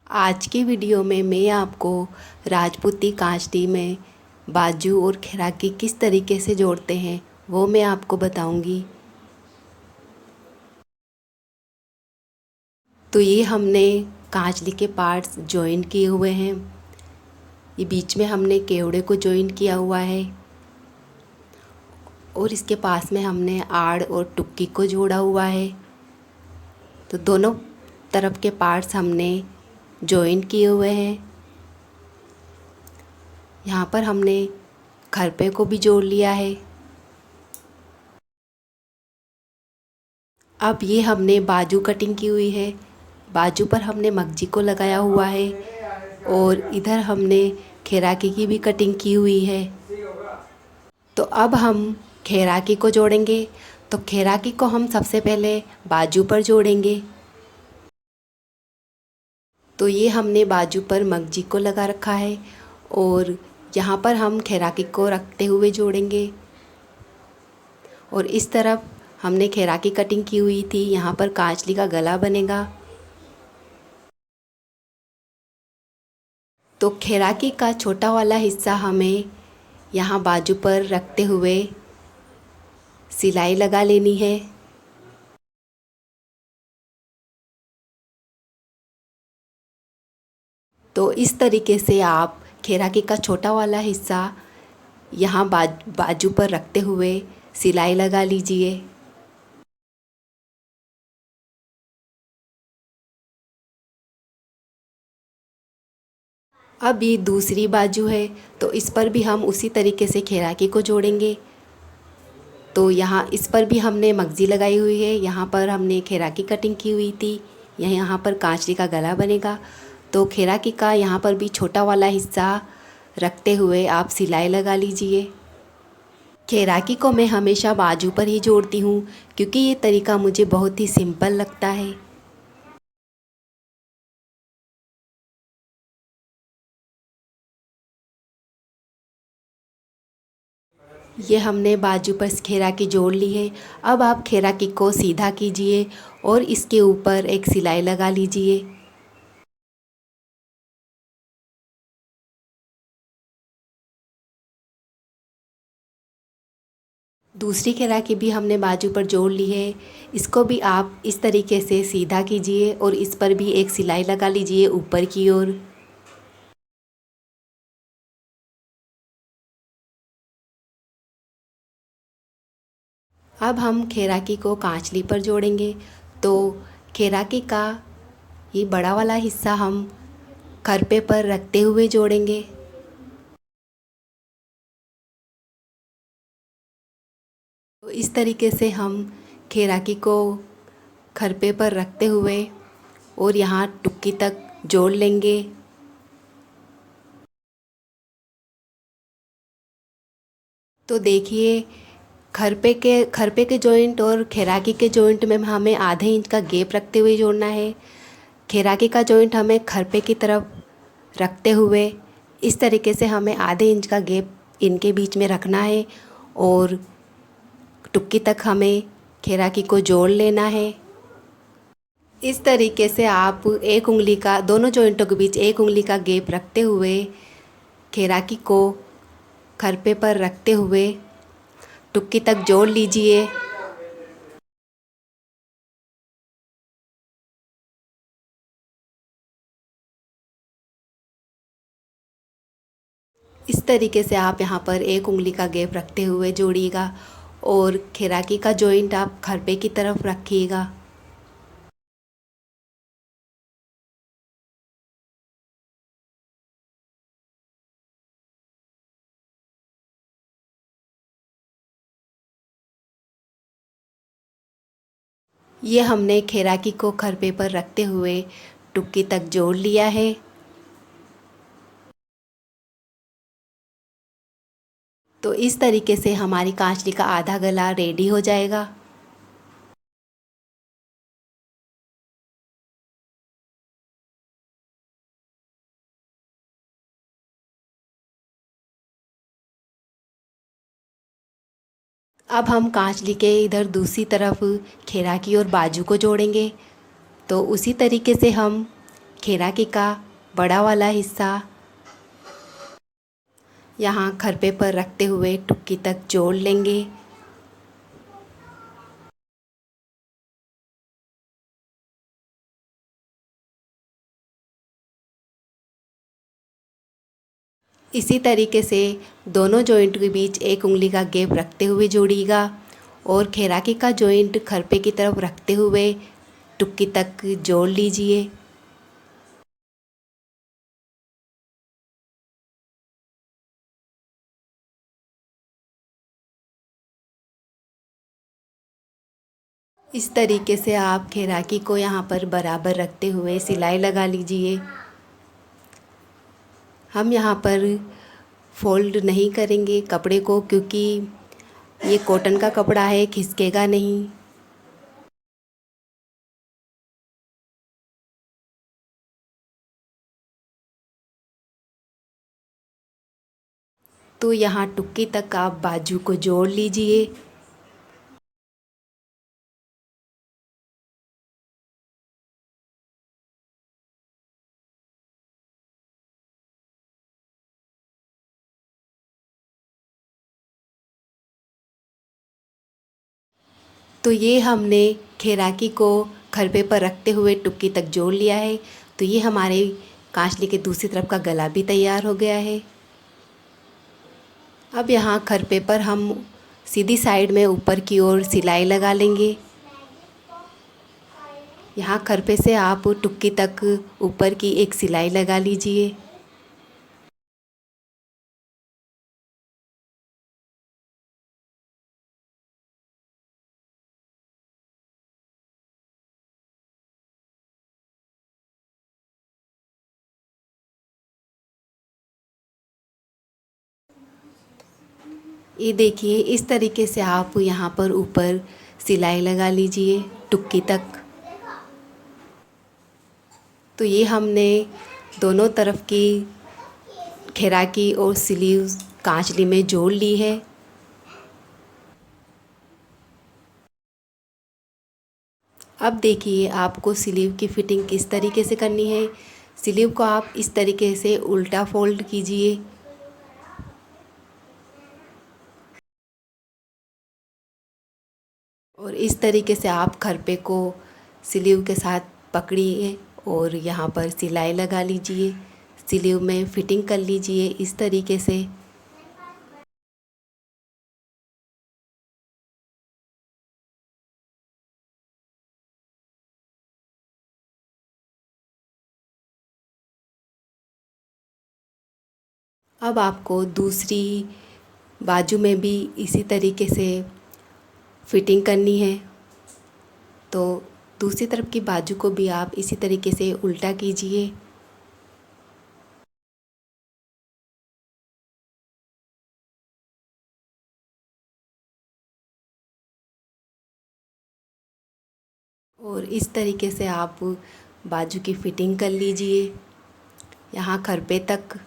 आज की वीडियो में मैं आपको राजपूती कांचली में बाजू और खैराकी किस तरीके से जोड़ते हैं वो मैं आपको बताऊंगी। तो ये हमने कांचली के पार्ट्स जॉइन किए हुए हैं। ये बीच में हमने केवड़े को जॉइन किया हुआ है और इसके पास में हमने आड़ और टुक्की को जोड़ा हुआ है। तो दोनों तरफ के पार्ट्स हमने जॉइन किए हुए हैं। यहाँ पर हमने खरपे को भी जोड़ लिया है। अब ये हमने बाजू कटिंग की हुई है। बाजू पर हमने मगजी को लगाया हुआ है और इधर हमने खैराकी की भी कटिंग की हुई है। तो अब हम खैराकी को जोड़ेंगे। तो खैराकी को हम सबसे पहले बाजू पर जोड़ेंगे। तो ये हमने बाजू पर मगजी को लगा रखा है और यहाँ पर हम खैराकी को रखते हुए जोड़ेंगे। और इस तरफ हमने खैराकी कटिंग की हुई थी, यहाँ पर कांचली का गला बनेगा। तो खैराकी का छोटा वाला हिस्सा हमें यहाँ बाजू पर रखते हुए सिलाई लगा लेनी है। तो इस तरीके से आप खैराकी का छोटा वाला हिस्सा यहाँ बाजू पर रखते हुए सिलाई लगा लीजिए। अब ये दूसरी बाजू है तो इस पर भी हम उसी तरीके से खैराकी को जोड़ेंगे। तो यहाँ इस पर भी हमने मगजी लगाई हुई है, यहाँ पर हमने खैराकी कटिंग की हुई थी, यहाँ पर कांचली का गला बनेगा। तो खैराकी का यहाँ पर भी छोटा वाला हिस्सा रखते हुए आप सिलाई लगा लीजिए। खैराकी को मैं हमेशा बाजू पर ही जोड़ती हूँ क्योंकि ये तरीका मुझे बहुत ही सिंपल लगता है। ये हमने बाजू पर खैराकी जोड़ ली है। अब आप खैराकी को सीधा कीजिए और इसके ऊपर एक सिलाई लगा लीजिए। दूसरी खैराकी भी हमने बाजू पर जोड़ ली है। इसको भी आप इस तरीके से सीधा कीजिए और इस पर भी एक सिलाई लगा लीजिए ऊपर की ओर। अब हम खैराकी को कांचली पर जोड़ेंगे। तो खैराकी का ये बड़ा वाला हिस्सा हम खरपे पर रखते हुए जोड़ेंगे। तो इस तरीके से हम खैराकी को खरपे पर रखते हुए और यहाँ टुक्की तक जोड़ लेंगे। तो देखिए खरपे के जॉइंट और खैराकी के जॉइंट में हमें आधे इंच का गैप रखते हुए जोड़ना है। खैराकी का जॉइंट हमें खरपे की तरफ रखते हुए इस तरीके से हमें आधे इंच का गैप इनके बीच में रखना है और टुक्की तक हमें खैराकी को जोड़ लेना है। इस तरीके से आप एक उंगली का दोनों जॉइंटों के बीच एक उंगली का गैप रखते हुए खैराकी को खरपे पर रखते हुए टुक्की तक जोड़ लीजिए। इस तरीके से आप यहाँ पर एक उंगली का गैप रखते हुए जोड़िएगा और खैराकी का जॉइंट आप खरपे की तरफ रखिएगा। ये हमने खैराकी को खरपे पर रखते हुए टुक्की तक जोड़ लिया है। तो इस तरीके से हमारी कांचली का आधा गला रेडी हो जाएगा। अब हम कांचली के इधर दूसरी तरफ खैराकी और बाजू को जोड़ेंगे। तो उसी तरीके से हम खैराकी का बड़ा वाला हिस्सा यहाँ खरपे पर रखते हुए टुक्की तक जोड़ लेंगे। इसी तरीके से दोनों जॉइंट के बीच एक उंगली का गैप रखते हुए जोड़िएगा और खैराकी का जॉइंट खरपे की तरफ रखते हुए टुक्की तक जोड़ लीजिए। इस तरीके से आप खैराकी को यहाँ पर बराबर रखते हुए सिलाई लगा लीजिए। हम यहाँ पर फोल्ड नहीं करेंगे कपड़े को, क्योंकि ये कॉटन का कपड़ा है, खिसकेगा नहीं। तो यहाँ टुक्की तक आप बाजू को जोड़ लीजिए। तो ये हमने खैराकी को खरपे पर रखते हुए टुक्की तक जोड़ लिया है। तो ये हमारे कांचली के दूसरी तरफ का गला भी तैयार हो गया है। अब यहाँ खरपे पर हम सीधी साइड में ऊपर की ओर सिलाई लगा लेंगे। यहाँ खरपे से आप टुक्की तक ऊपर की एक सिलाई लगा लीजिए। ये देखिए, इस तरीके से आप यहाँ पर ऊपर सिलाई लगा लीजिए टुक्की तक। तो ये हमने दोनों तरफ की खैराकी और स्लीव्स कांचली में जोड़ ली है। अब देखिए आपको स्लीव की फ़िटिंग किस तरीके से करनी है। स्लीव को आप इस तरीके से उल्टा फोल्ड कीजिए और इस तरीके से आप खरपे को स्लीव के साथ पकड़िए और यहाँ पर सिलाई लगा लीजिए। स्लीव में फ़िटिंग कर लीजिए इस तरीके से। अब आपको दूसरी बाजू में भी इसी तरीके से फ़िटिंग करनी है। तो दूसरी तरफ की बाजू को भी आप इसी तरीके से उल्टा कीजिए। और इस तरीके से आप बाजू की फ़िटिंग कर लीजिए यहाँ खरपे तक।